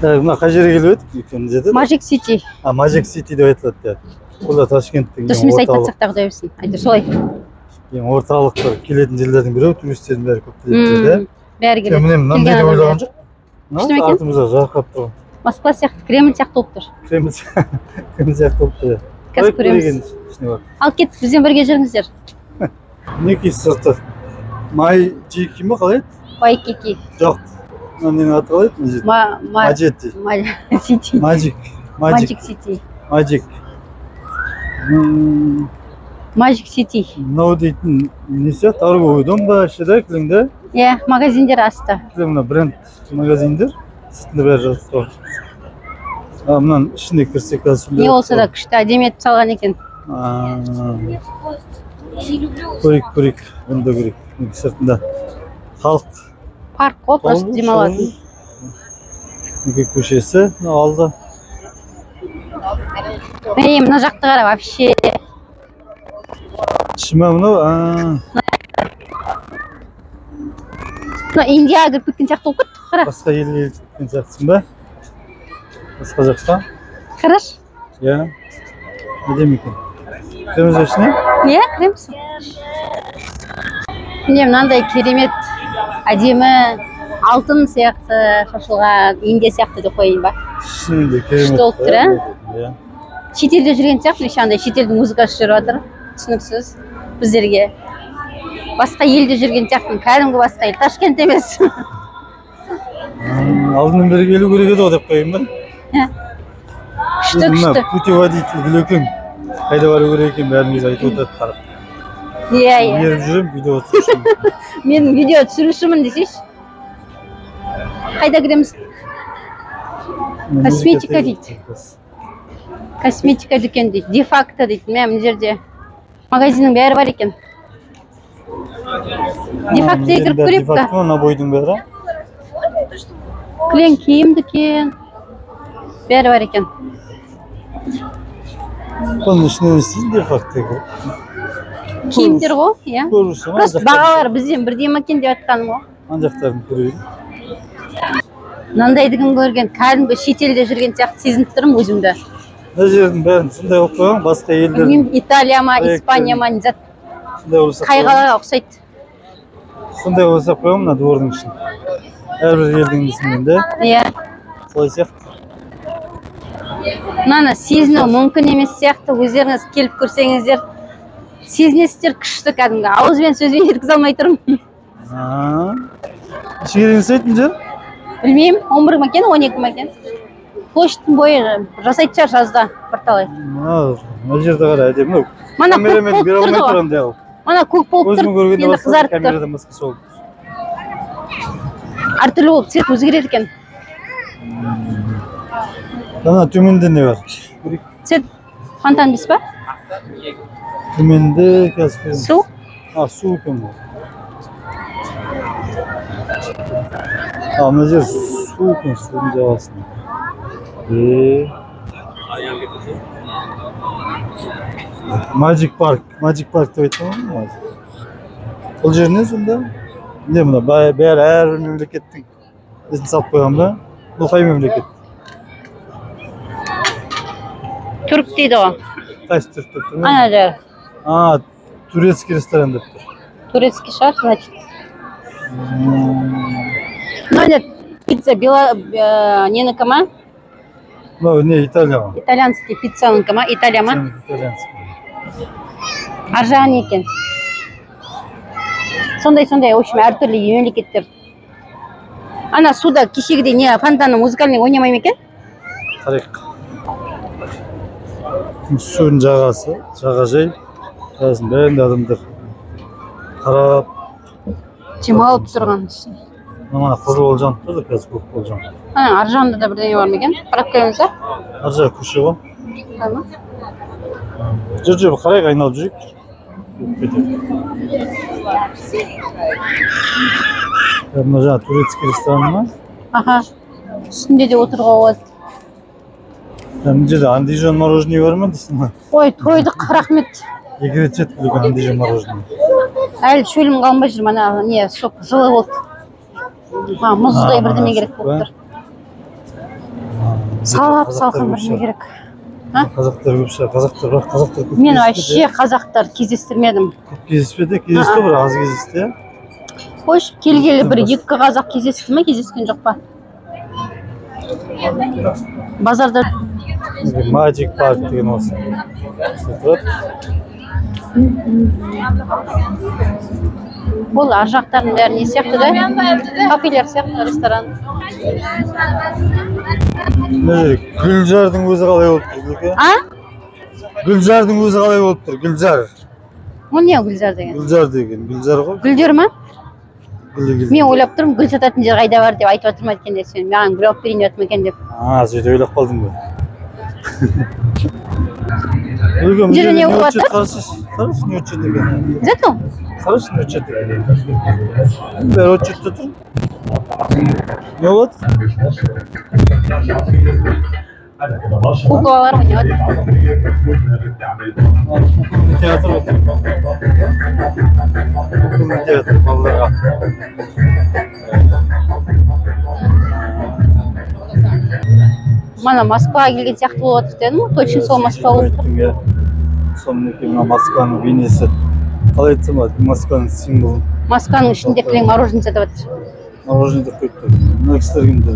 Мына қай жерге келіп едік мына жерде? Magic City. Magic City деп айтылады. Бұл да Ташкенттің дұрыс емес айтып жатсақ та құдай білсін. Айтыр солай. Ең орталық бір келетін жерлердің бірі, туристердің бәрі көп келеді. Бәрі келеді. Міне мынандай деп ойлаған жоқ. Күшті ме екен? Артымызда жарқырап тұр. Москва сияқты, Кремль сияқты болып тұр. Кремль сияқты болып тұр. Қазір көреміз. Ал кеттік, бізбен бірге жүріңіздер. Мінекей сырты. Майджики ма қалай еді? Вайкики. Жоқ. Ненің аты қалай еді? Маджети. Сити. Magic City. Magic. Magic City. Мынау дейтін несі? Торговый дом ба іші да кіліңді? Иә, магазиндер асты. Мына бренд магазиндер. Сыртында бәрі жазып тұр. Мынан ішіне кірсек қазір. Не болса да күшті әдемі етіп салған екен. Көрейік. Бұны да көрейік. Сыртында халық. Парк қой, просто демалатын. Неке көшесі алды. Мына жақты қара, вообще. Шыма мынау. Индияға кіріп кеткен сияқты болып кетті, қара. Басқа елге кеткен сияқтысың ба? Басқа жаққа? Қараш. Иә. Әдемі екен. Кіреміз ішіне? Иә, кіреміз. Міне мынандай керемет, әдемі, алтын сияқты шашылған, Индия сияқты деп қойайын ба? Шынында керемет. Күшті болып тұр, ә? Шетелде жүрген сияқты, ешқандай шетелдің музыкасы жүріп жатыр. Түсініксіз біздерге. Басқа елде жүрген сияқтымын, кәдімгі басқа ел, Ташкент емес. Алдынан бері келу керек еді ғой деп қойайын ба? Күшті. Путеводитель Гүлекең. Қайда бару керек екен бәріміз айтып отырады қарап. Иә. Еріп жүрем, видео түсірушімін. Мен видео түсірушімін десейші. Қайда кіреміз? Косметика дейді. Косметика дүкен дейді. Дефакто дейді. Мына жерде магазиннің бәрі бар екен. Дефактіге кіріп көрейік та. Дефакто набойдың бәрі. Кілең киім дүкен. Бәрі бар екен. Бұның ішіне не істейсің дефактіге? Киімдер ғой, иә. Просто бағалар бізден бірдей ме екен деп айтқаным ғой. Ана-жақтарын көрейін. Мынандай дүкен көрген, кәдімгі шетелде жүрген сияқты сезініп тұрмын өзімді. Мына жердің бәрін сондай болып қойған, басқа елдер. Италия ма, Испания ма, не зат. Қай қалаға ұқсайды. Сондай болса қойған мына двордың ішін. Әрбір елдің несімен де. Иә. Солай сияқты. Мынаны сезіну мүмкін емес сияқты, өздеріңіз келіп көрсеңіздер. Сезінесіздер күшті кәдімгі. Ауызбен сөзбен жеткізе алмай тұрмын. Нешеге дейін сайтын жер? Білмеймін, 11 ма екен, 12 ма екен. Почтың бойы жасайды шығар жазда бірталай. Мына жерде қара әдемі. Мана көк болып тұрды ғой. Мана көк болып тұр, енді қызарып тұр. Камерадан басқасы ол. Әртүрлі болып цвет өзгереді екен. Ана төменде не бар? Цвет фонтан бес па? Төменде қазір. Су? Су екен бұл. Мына жер су екен, судың жағасында. Magic Park деп айтқан ғой. Бұл жер не сонда? Не мына бәрі әр мемлекеттің ізін салып қойған ба? Бұл қай мемлекет? Түрк дейді ғой. Қайсы түрк деп тұр ма? Ана жер. Турецкий ресторан деп тұр. Турецкий шығар, значит. Мына пицца ненікі ма? Не, Италия ма? Итальянский пиццаныкі ма? Италия ма? Итальянский. Аржаған екен. Сондай, в общем, әртүрлі мемлекеттер. Ана суда кешегідей не фонтаны музыкальный ойнамай ма екен? Қарайық. Судың жағасы, жағажай. Жазын бәрінде адамдар қарап. Жемалып тұрған. Мана қызыл болжан тұрды, қазір көк болжан. Ар жағында да бірдеңе бар ма екен? Қарап көреміз ба? Ар жағы көше ғой. Жүр, қарайық, айналып жүрейік. Мына жаңа турецкий ресторан ма? Аха. Үстінде де отыруға болады. Мына жерде андижан мороженое бар ма дейсің ба? Ой, тойдық, рахмет. Екі рет жеттік үлкен андижан мороженое. Әлі шөлім қалмай жүр, мана не, жылы болды. Мұздай бірдеме керек болып тұр. сап салқын бір не керек. Қазақтар көп шығар, қазақтар бірақ қазақтар көп. Мен вообще қазақтар кездестірмедім. Көп кездеспеді, кездесті бір аз кездесті, иә. Қойш, келгелі бір екі қазақ кездесті ме, кездескен жоқ па? Базарда Magic Park деген осы. Бұл ар жақтардың бәрі не сияқты да? Кафелер сияқты, ресторан. Гүлжардың өзі қалай болып тұр? А? Гүлжардың өзі қалай болып тұр? Гүлжар. Ол не Гүлжар деген? Гүлжар деген, Гүлжар ғой. Гүлдер ма? Мен ойлап тұрмын, гүл сататын жер қайда бар деп айтып отырмын екен деп, сен маған гүл алып берейін деп екен деп. Сөйтіп ойлап қалдың ба? Жерде не болып жатыр? Қарашы, не өтшет екен. Зато? Қарашы, не өтшет екен. Бәрі өтшетті тұр. Не болады? Куклалар ма не болады? Театр отыр. Театр балаларға. Мана Москваға келген сияқты болып отыр дедім, точно сол Москва болып тұр. Сонымен мына Москваның бейнесі. Қалай айтсам болады, Москваның символы. Москваның ішінде кілең мороженое сатып жатыр. Мороженое деп қойыпты. Мына кісілер кімдер?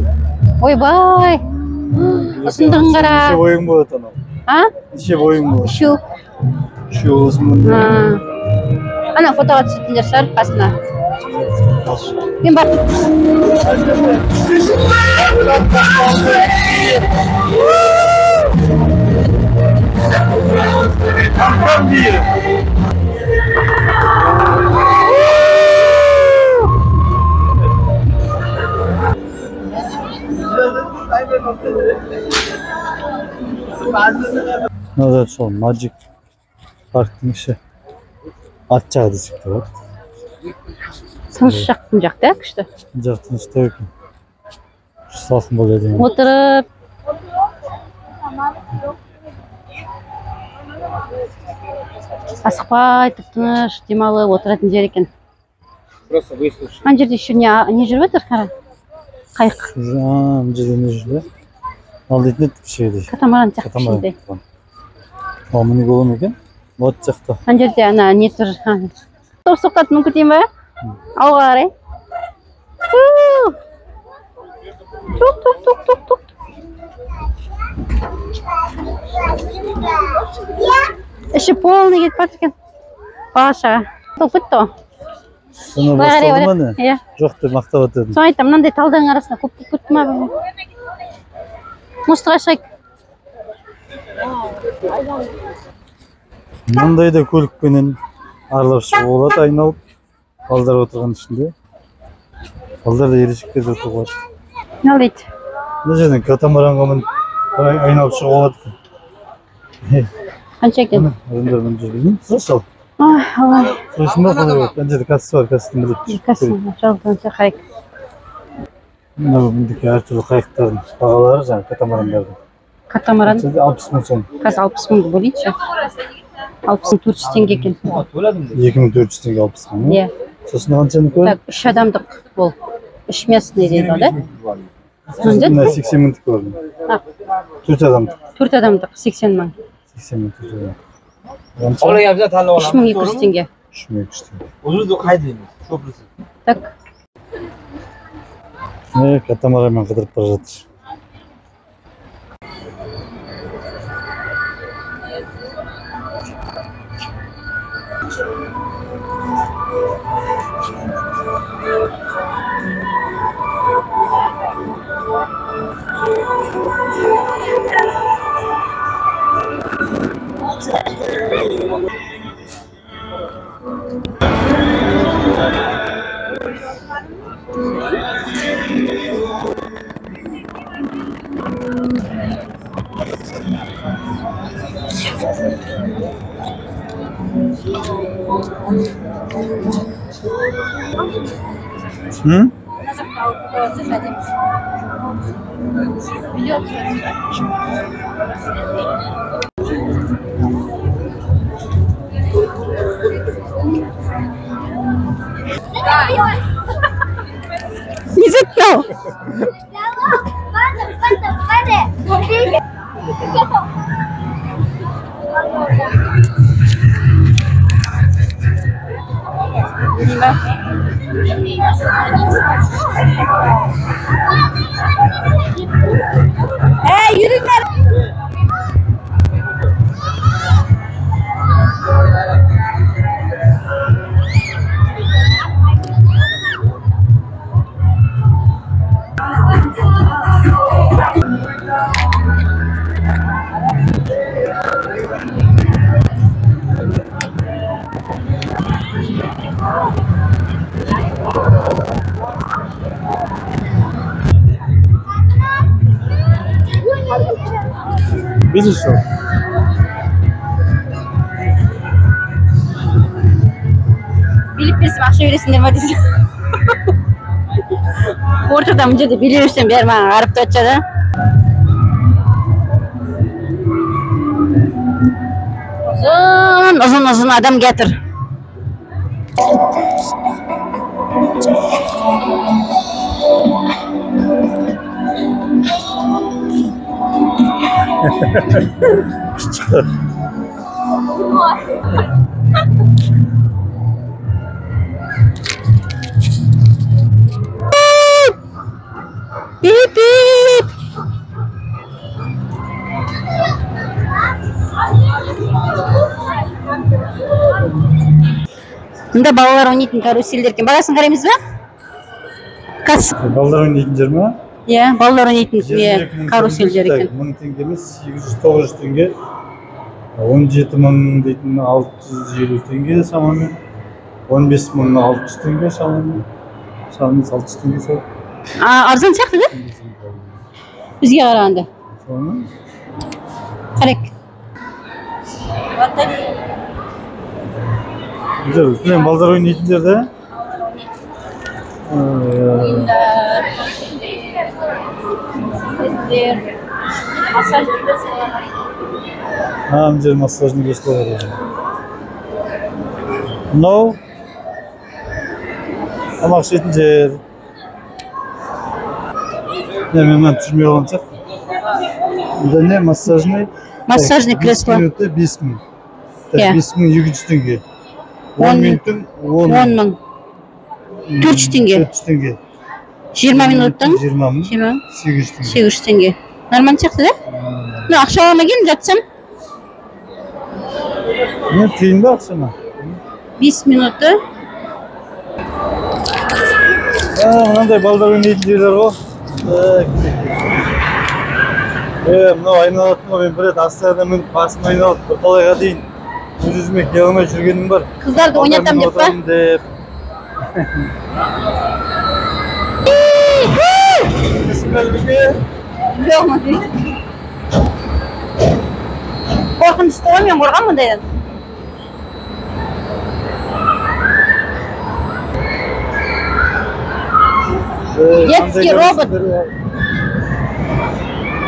Ойбай! Ұсындығын қара. Неше бойың болады анау? А? Неше бойың болады? Үшеу. Үшеу осымен. Ана фотоға түсетіндер шығар қасына. Мен бар. Mınadır sol Magic Park'ın işi. At жағы десек те болады. Тыныш жақтың жақта, күшті. Жақ тыныштау екен. Салқын болады екен. Отырып. Асықпай, тыныш демалып отыратын жер екен. Ана жерде еще не жүріп жатыр, қара? Қайық. Мына жерде не жүр? Ал дейтін еді кішігедей. Катамаран сияқты кішігедей. Ал міне болам екен. Вот жақта. Ана жерде ана не тұр? Топ соққатын күтейін ба? Алға қарай. Тук. Іші полный кетіп бара екен. Бала-шаға. Топ кетті ғой. Соны басталды ма не? Иә. Жоқ деп мақтап өтедім. Соны айтам, мынандай талдың арасында көп кетті ма? Мұстыға шығайық. Мынандай да көлікпенен аралап шығуға болады, айналып. Балдар отырған ішінде. Балдар да ересектер де отырып алады. Не дейді? Мына жерден катамаранға мініп айналып шығуға болады. Қанша екен? Адамдар мына жерде. Сұрашы ал. Алай. Сұрайсың ба қалай болады? Ана жерде кассасы бар, кассасын біледі. Кассасы жалғанша қарайық. Мына бұндікі әртүрлі қайықтардың бағалары жаңағы катамарандардың. Катамаран? 60 мың сом. Қазір 60 мыңды бөлейінші. 60.400 теңге екен. 2400 теңге 60 мың. Иә. Сосын қаншаны көрді? Так, 3 адамдық бұл. 3 местный дейді, да? 80 мыңдық көрдім. 4 адамдық. 4 адамдық 80 мың. 80 мың 4 адамдық. 3200 теңге. 3200 теңге. Так. Катамаранмен қыдырып бара жатыр. Не зеттің ау? Yürüyün. Bilirsin. Bilip bilsin akşam öylesinde mi desin. Ortada mı dedi biliyorsun bir bana arıp da açadı. Uzun adam getir. Bip bip. Bunda balalar oynayın karusellerken. Balasını karayımız mı? Kaç? Ballar oynayın mi? Ya, balalar oynayın karusellerken. Bunun tengemiz 800-900 tenge. 17.000 deйтін 650 tenge şamamen. 15.600 tenge şamamen. Şamamen 600 tenge sağ. Arzan сияқты да? Бізге қарағанда. Sonra? Қарайық. Güzel. Üstüne ballar oynayın de. Masaj Amca masajını gösteriyor. No. Ama şeyince hemen türmüyor olacak. Bir de ne masajını? Masajный кресло. 5 minutta 5 min. Ya. 5 min 700 tenge. 10 minutun 10 мың. 400 tenge. 400 tenge. 20 минуттың 20 min. 800 tenge. 800 tenge. Нормально сияқты да? Мен ақша алмай жатсам Ne teyinde aksana? 5 минуты. Mınандай balдар oynayın diyorlar o. Mынау айналатын ғой, мен бір рет астанада мініп басым айналып бірталайға дейін өз өзіме келе алмай жүргенім бар. Қыздарды ойнатам деп па? Жоқ ма дейді. Қорқынышты ғой, мен қорқамын мұндайдан. Детский робот.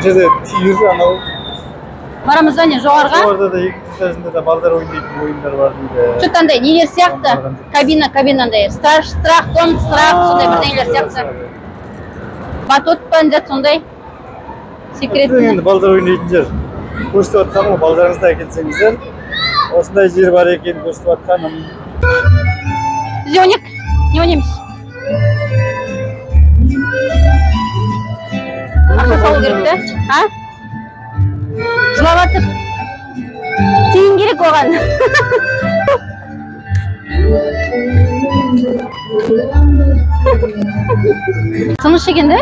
Жерде түйір анау. Барамыз ба не жоғарыға? Жоғарыда да екінші этажында да балдар ойнайтын ойындар бар дейді. Что-то андай нелер сияқты. Кабинандай. Страх, тон, страх, сондай бірдеңелер сияқты. Батут пәндет сондай. Секрет. Енді балдар ойнайтын жер. Көрсетіп жатқаным ғой, балдарыңызды әкелсеңіздер. Осындай жер бар екен көрсетіп жатқаным. Біз ойнайық. Не ойнаймыз? Ақша салу керек та? Жылап жатыр. Тиын керек оған. Тыныш екен да?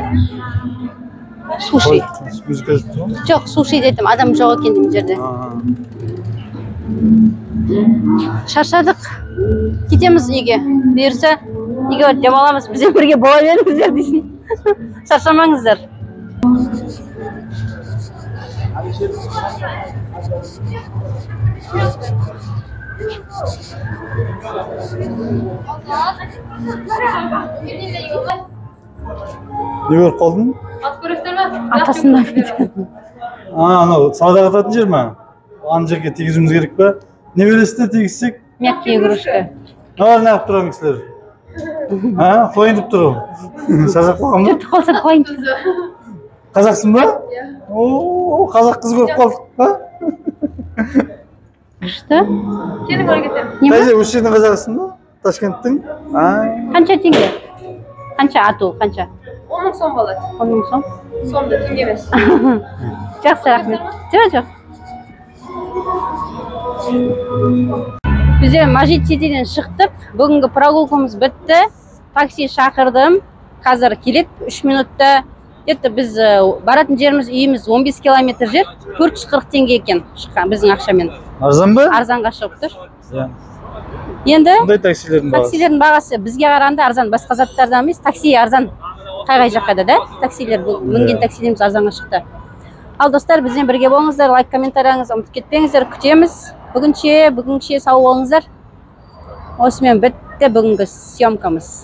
Суши. Музыка жазып тұр. Жоқ, суши дедім. Адам жоқ екен деймін жерде. Шаршадық. Кетеміз үйге. Бұйырса, үйге демаламыз. Бізбен бірге бола беріңіздер дейсің. Шаршамаңыздар. Не көріп қалдың? Атасында. Анау саудаға ататын жер ма? Ана жерге тегізуіміз керек па? Не бересіздер тегізсек? Мягкие игрушки. Неғып тұрам кісілер? Қойын деп тұр. Шаршап қалған ба? Қалса қойын. Қазақсың ба? Иә. О, қазақ қыз көріп қалдық па? Күшті. Келің ары кетемін. Не Қай жер, осы жердің қазағысың ба? Ташкенттің? Қанша теңге? Қанша ату, қанша? 10 мың сом болады. 10 мың сом. Сомды теңге емес. Жақсы, рахмет. Жоқ. Біздер Мажит Ситиден шықтық. Бүгінгі прогулкамыз бітті. Такси шақырдым. Қазір келеді 3 минутта. Где-то біз баратын жеріміз, үйіміз 15 километр жер. 440 теңге екен шыққан біздің ақшамен. Арзан ба? Арзанға шығып тұр. Иә. Енді Қандай таксилердің бағасы? таксилердің бағасы бізге қарағанда арзан, басқа заттардан емес. Такси арзан. Қай жаққа да, таксилер мінген таксилеріміз арзанға шықты. Ал достар, бізбен бірге болыңыздар, лайк, комментарияңызды ұмытып кетпеңіздер, күтеміз. Бүгінше сау болыңыздар. Осымен бітті бүгінгі съемкамыз.